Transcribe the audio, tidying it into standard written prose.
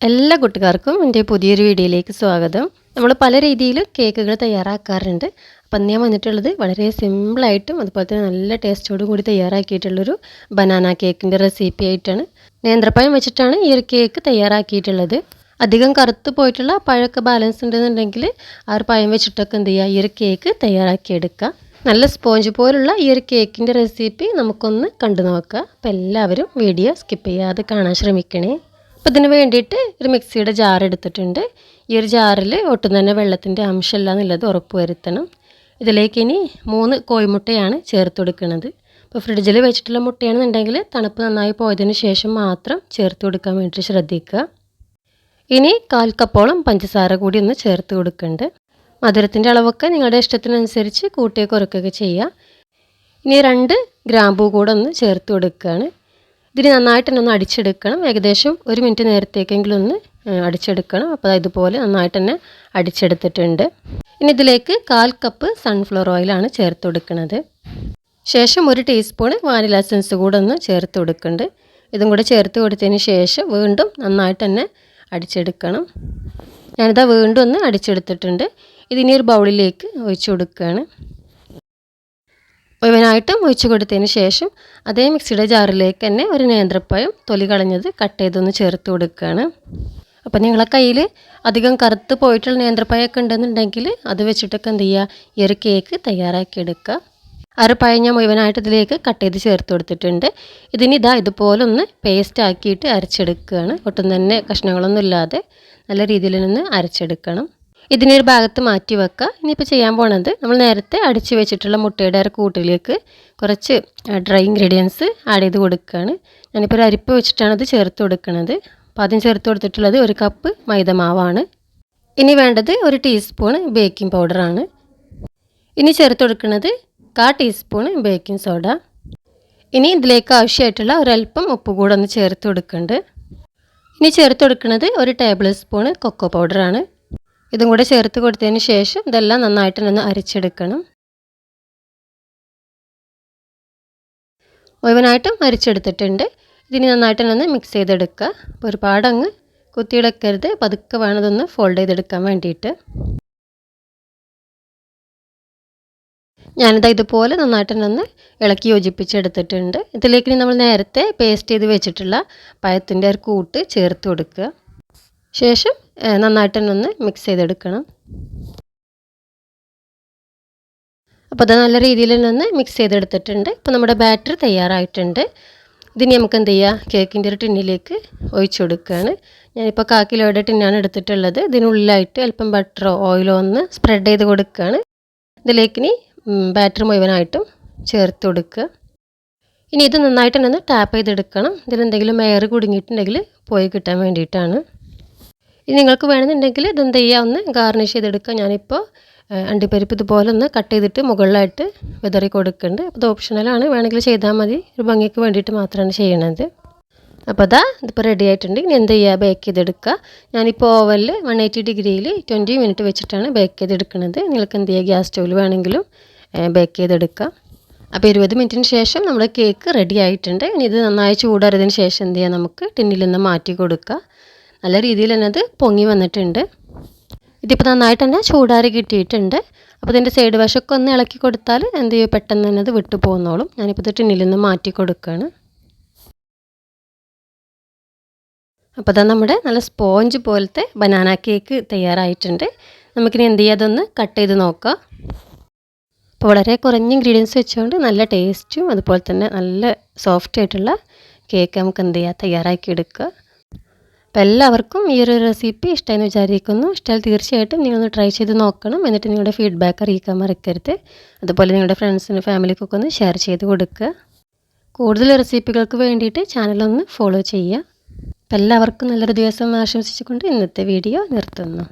എല്ലാ കൂട്ടുകാർക്കും എൻ്റെ പുതിയൊരു വീഡിയോയിലേക്ക് സ്വാഗതം. നമ്മൾ പല രീതിയിൽ കേക്കുകൾ തയ്യാറാക്കാറുണ്ട്. അപ്പം ഞാൻ വന്നിട്ടുള്ളത് വളരെ സിമ്പിളായിട്ടും അതുപോലെ തന്നെ നല്ല ടേസ്റ്റോടും കൂടി തയ്യാറാക്കിയിട്ടുള്ളൊരു ബനാന കേക്കിൻ്റെ റെസിപ്പി ആയിട്ടാണ്. നേന്ത്രപ്പഴം വെച്ചിട്ടാണ് ഈ ഒരു കേക്ക് തയ്യാറാക്കിയിട്ടുള്ളത്. അധികം കറുത്ത് പോയിട്ടുള്ള പഴമൊക്കെ ബാലൻസ് ഉണ്ടെന്നുണ്ടെങ്കിൽ ആ ഒരു പഴം വെച്ചിട്ടൊക്കെ എന്ത് ചെയ്യുക, ഈ ഒരു കേക്ക് തയ്യാറാക്കിയെടുക്കുക. നല്ല സ്പോഞ്ച് പോലുള്ള ഈ ഒരു കേക്കിൻ്റെ റെസിപ്പി നമുക്കൊന്ന് കണ്ടു നോക്കാം. അപ്പോൾ എല്ലാവരും വീഡിയോ സ്കിപ്പ് ചെയ്യാതെ കാണാൻ ശ്രമിക്കണേ. അപ്പോൾ ഇതിന് വേണ്ടിയിട്ട് ഒരു മിക്സിയുടെ ജാർ എടുത്തിട്ടുണ്ട്. ഈ ഒരു ജാറിൽ ഒട്ടും തന്നെ വെള്ളത്തിൻ്റെ അംശമില്ല എന്നുള്ളത് ഉറപ്പ് വരുത്തണം. ഇതിലേക്ക് ഇനി 3 കോഴിമുട്ടയാണ് ചേർത്ത് കൊടുക്കുന്നത്. അപ്പോൾ ഫ്രിഡ്ജിൽ വെച്ചിട്ടുള്ള മുട്ടയാണെന്നുണ്ടെങ്കിൽ തണുപ്പ് നന്നായി പോയതിന് ശേഷം മാത്രം ചേർത്ത് കൊടുക്കാൻ വേണ്ടി ശ്രദ്ധിക്കുക. ഇനി 1/4 കപ്പോളം പഞ്ചസാര കൂടി ഒന്ന് ചേർത്ത് കൊടുക്കുന്നുണ്ട്. മധുരത്തിൻ്റെ അളവൊക്കെ നിങ്ങളുടെ ഇഷ്ടത്തിനനുസരിച്ച് കൂട്ടിയോ കുറയ്ക്കുകയൊക്കെ ചെയ്യുക. ഇനി 2 ഗ്രാമ്പൂ കൂടെ ഒന്ന് ചേർത്ത് കൊടുക്കുകയാണ്. ഇതിന് നന്നായിട്ട് തന്നെ ഒന്ന് അടിച്ചെടുക്കണം. ഏകദേശം 1 മിനിറ്റ് നേരത്തേക്കെങ്കിലും ഒന്ന് അടിച്ചെടുക്കണം. അപ്പോൾ ഇതുപോലെ നന്നായിട്ട് തന്നെ അടിച്ചെടുത്തിട്ടുണ്ട്. ഇനി ഇതിലേക്ക് 1/4 കപ്പ് സൺഫ്ലവർ ഓയിലാണ് ചേർത്ത് കൊടുക്കുന്നത്. ശേഷം 1 ടീസ്പൂൺ വാനില എസൻസ് കൂടെ ഒന്ന് ചേർത്ത് കൊടുക്കുന്നുണ്ട്. ഇതും കൂടെ ചേർത്ത് കൊടുത്തതിന് ശേഷം വീണ്ടും നന്നായിട്ട് തന്നെ അടിച്ചെടുക്കണം. ഞാനിതാ വീണ്ടും ഒന്ന് അടിച്ചെടുത്തിട്ടുണ്ട്. ഇതിനി ഒരു ബൗളിലേക്ക് ഒഴിച്ചു കൊടുക്കുകയാണ്. മുഴുവനായിട്ടും ഒഴിച്ച് കൊടുത്തതിന് ശേഷം അതേ മിക്സിയുടെ ജാറിലേക്ക് തന്നെ ഒരു നേന്ത്രപ്പഴം തൊലി കളഞ്ഞത് കട്ട് ചെയ്തൊന്ന് ചേർത്ത് കൊടുക്കുകയാണ്. അപ്പോൾ നിങ്ങളെ കയ്യിൽ അധികം കറുത്ത് പോയിട്ടുള്ള നേന്ത്രപ്പഴമൊക്കെ ഉണ്ടെന്നുണ്ടെങ്കിൽ അത് വെച്ചിട്ടൊക്കെ എന്ത് ചെയ്യുക, ഈ ഒരു കേക്ക് തയ്യാറാക്കിയെടുക്കുക. ആ ഒരു പഴം ഞാൻ മുഴുവനായിട്ട് ഇതിലേക്ക് കട്ട് ചെയ്ത് ചേർത്ത് കൊടുത്തിട്ടുണ്ട്. ഇതിന് ഇതുപോലെ ഒന്ന് പേസ്റ്റ് ആക്കിയിട്ട് അരച്ചെടുക്കുകയാണ്. ഒട്ടും തന്നെ കഷ്ണങ്ങളൊന്നും ഇല്ലാതെ നല്ല രീതിയിൽ നിന്ന് അരച്ചെടുക്കണം. ഇതിനൊരു ഭാഗത്ത് മാറ്റി വെക്കുക. ഇനിയിപ്പോൾ ചെയ്യാൻ പോണത്, നമ്മൾ നേരത്തെ അടിച്ച് വെച്ചിട്ടുള്ള മുട്ടയുടെ കൂട്ടിലേക്ക് കുറച്ച് ഡ്രൈ ഇൻഗ്രീഡിയൻസ് ആഡ് ചെയ്ത് കൊടുക്കുകയാണ്. ഞാനിപ്പോൾ ഒരു അരിപ്പ വെച്ചിട്ടാണ് ഇത് ചേർത്ത് കൊടുക്കുന്നത്. അപ്പോൾ ആദ്യം ചേർത്ത് കൊടുത്തിട്ടുള്ളത് 1 കപ്പ് മൈദമാവാണ്. ഇനി വേണ്ടത് 1 ടീസ്പൂൺ ബേക്കിംഗ് പൗഡറാണ്. ഇനി ചേർത്ത് കൊടുക്കുന്നത് 1/4 ടീസ്പൂൺ ബേക്കിംഗ് സോഡ. ഇനി ഇതിലേക്ക് ആവശ്യമായിട്ടുള്ള ഒരല്പം ഉപ്പ് കൂടെ ഒന്ന് ചേർത്ത് കൊടുക്കുന്നുണ്ട്. ഇനി ചേർത്ത് കൊടുക്കുന്നത് 1 ടേബിൾ സ്പൂൺ കൊക്കോ പൗഡറാണ്. ഇതും കൂടെ ചേർത്ത് കൊടുത്തതിന് ശേഷം ഇതെല്ലാം നന്നായിട്ട് ഒന്ന് അരിച്ചെടുക്കണം. മുഴുവനായിട്ടും അരിച്ചെടുത്തിട്ടുണ്ട്. ഇതിന് നന്നായിട്ട് ഒന്ന് മിക്സ് ചെയ്തെടുക്കുക. അപ്പോൾ ഒരുപാട് അങ്ങ് കുത്തിയിടക്കരുത്, പതുക്കെ വേണം ഇതൊന്ന് ഫോൾഡ് ചെയ്തെടുക്കാൻ വേണ്ടിയിട്ട്. ഞാനിത് ഇതുപോലെ നന്നായിട്ട് ഒന്ന് ഇളക്കി യോജിപ്പിച്ചെടുത്തിട്ടുണ്ട്. ഇതിലേക്ക് നമ്മൾ നേരത്തെ പേസ്റ്റ് ചെയ്ത് വെച്ചിട്ടുള്ള പഴത്തിൻ്റെ ഒരു കൂട്ട് ചേർത്ത് കൊടുക്കുക. ശേഷം നന്നായിട്ട് ഒന്ന് മിക്സ് ചെയ്തെടുക്കണം. അപ്പോൾ അത് നല്ല രീതിയിൽ നിന്ന് മിക്സ് ചെയ്തെടുത്തിട്ടുണ്ട്. ഇപ്പോൾ നമ്മുടെ ബാറ്റർ തയ്യാറായിട്ടുണ്ട്. ഇതിന് നമുക്ക് എന്ത് ചെയ്യുക, കേക്കിൻ്റെ ഒരു ടിന്നിലേക്ക് ഒഴിച്ചു കൊടുക്കുകയാണ്. ഞാനിപ്പോൾ 1/4 കിലോയുടെ ടിന്നാണ് എടുത്തിട്ടുള്ളത്. ഇതിനുള്ളിലായിട്ട് അല്പം ബട്ടറോ ഓയിലോ ഒന്ന് സ്പ്രെഡ് ചെയ്ത് കൊടുക്കുകയാണ്. ഇതിലേക്ക് ഇനി ബാറ്റർ മുഴുവനായിട്ടും ചേർത്ത് കൊടുക്കുക. ഇനി ഇത് നന്നായിട്ട് ഒന്ന് ടാപ്പ് ചെയ്തെടുക്കണം. ഇതിലെന്തെങ്കിലും എയർ കുടുങ്ങിയിട്ടുണ്ടെങ്കിൽ പോയി കിട്ടാൻ വേണ്ടിയിട്ടാണ്. ഇനി നിങ്ങൾക്ക് വേണമെന്നുണ്ടെങ്കിൽ ഇതെന്ത് ചെയ്യുക, ഒന്ന് ഗാർണിഷ് ചെയ്തെടുക്കുക. ഞാനിപ്പോൾ അണ്ടിപ്പരിപ്പ് ഇതുപോലെ ഒന്ന് കട്ട് ചെയ്തിട്ട് മുകളിലായിട്ട് വിതറി കൊടുക്കുന്നുണ്ട്. അപ്പോൾ ഇത് ഓപ്ഷണലാണ്, വേണമെങ്കിൽ ചെയ്താൽ മതി. ഒരു ഭംഗിക്ക് വേണ്ടിയിട്ട് മാത്രമാണ് ചെയ്യണത്. അപ്പോൾ ഇതിപ്പോൾ റെഡി ആയിട്ടുണ്ട്. ഇനി എന്ത് ചെയ്യുക, ബേക്ക് ചെയ്തെടുക്കുക. ഞാനിപ്പോൾ ഓവനിൽ 180 ഡിഗ്രിയിൽ 20 മിനിറ്റ് വെച്ചിട്ടാണ് ബേക്ക് ചെയ്തെടുക്കുന്നത്. നിങ്ങൾക്ക് എന്ത് ചെയ്യുക, ഗ്യാസ് സ്റ്റൗവിൽ വേണമെങ്കിലും ബേക്ക് ചെയ്തെടുക്കുക. അപ്പോൾ 20 മിനിറ്റിന് ശേഷം നമ്മുടെ കേക്ക് റെഡി ആയിട്ടുണ്ട്. ഇനി ഇത് നന്നായി ചൂടാറിയതിന് ശേഷം എന്ത് ചെയ്യുക, നമുക്ക് ടിന്നിൽ നിന്ന് മാറ്റി കൊടുക്കുക. നല്ല രീതിയിൽ തന്നെ അത് പൊങ്ങി വന്നിട്ടുണ്ട്. ഇതിപ്പോൾ നന്നായിട്ട് തന്നെ ചൂടാറി കിട്ടിയിട്ടുണ്ട്. അപ്പോൾ ഇതിൻ്റെ സൈഡ് വശമൊക്കെ ഒന്ന് ഇളക്കി കൊടുത്താൽ എന്ത് ചെയ്യും, പെട്ടെന്ന് തന്നെ അത് വിട്ടു പോകുന്നോളും. ഞാനിപ്പോൾ ഇത് ടിന്നിൽ നിന്ന് മാറ്റി കൊടുക്കുകയാണ്. അപ്പോൾ നമ്മുടെ നല്ല സ്പോഞ്ച് പോലത്തെ ബനാന കേക്ക് തയ്യാറായിട്ടുണ്ട്. നമുക്കിനി എന്ത് ചെയ്യുക, അതൊന്ന് കട്ട് ചെയ്ത് നോക്കാം. അപ്പോൾ വളരെ കുറഞ്ഞ ഇൻഗ്രീഡിയൻസ് വെച്ചുകൊണ്ട് നല്ല ടേസ്റ്റും അതുപോലെ തന്നെ നല്ല സോഫ്റ്റ് ആയിട്ടുള്ള കേക്ക് നമുക്ക് എന്ത് ചെയ്യുക, തയ്യാറാക്കി എടുക്കുക. അപ്പോൾ എല്ലാവർക്കും ഈ ഒരു റെസിപ്പി ഇഷ്ടമെന്ന് വിചാരിക്കുന്നു. ഇഷ്ടമായാൽ തീർച്ചയായിട്ടും നിങ്ങളൊന്ന് ട്രൈ ചെയ്ത് നോക്കണം. എന്നിട്ട് നിങ്ങളുടെ ഫീഡ്ബാക്ക് അറിയിക്കാൻ മറക്കരുത്. അതുപോലെ നിങ്ങളുടെ ഫ്രണ്ട്സിനും ഫാമിലിക്കൊക്കെ ഒന്ന് ഷെയർ ചെയ്ത് കൊടുക്കുക. കൂടുതൽ റെസിപ്പികൾക്ക് വേണ്ടിയിട്ട് ചാനലൊന്ന് ഫോളോ ചെയ്യുക. അപ്പോൾ എല്ലാവർക്കും നല്ലൊരു ദിവസം ആശംസിച്ചുകൊണ്ട് ഇന്നത്തെ വീഡിയോ നിർത്തുന്നു.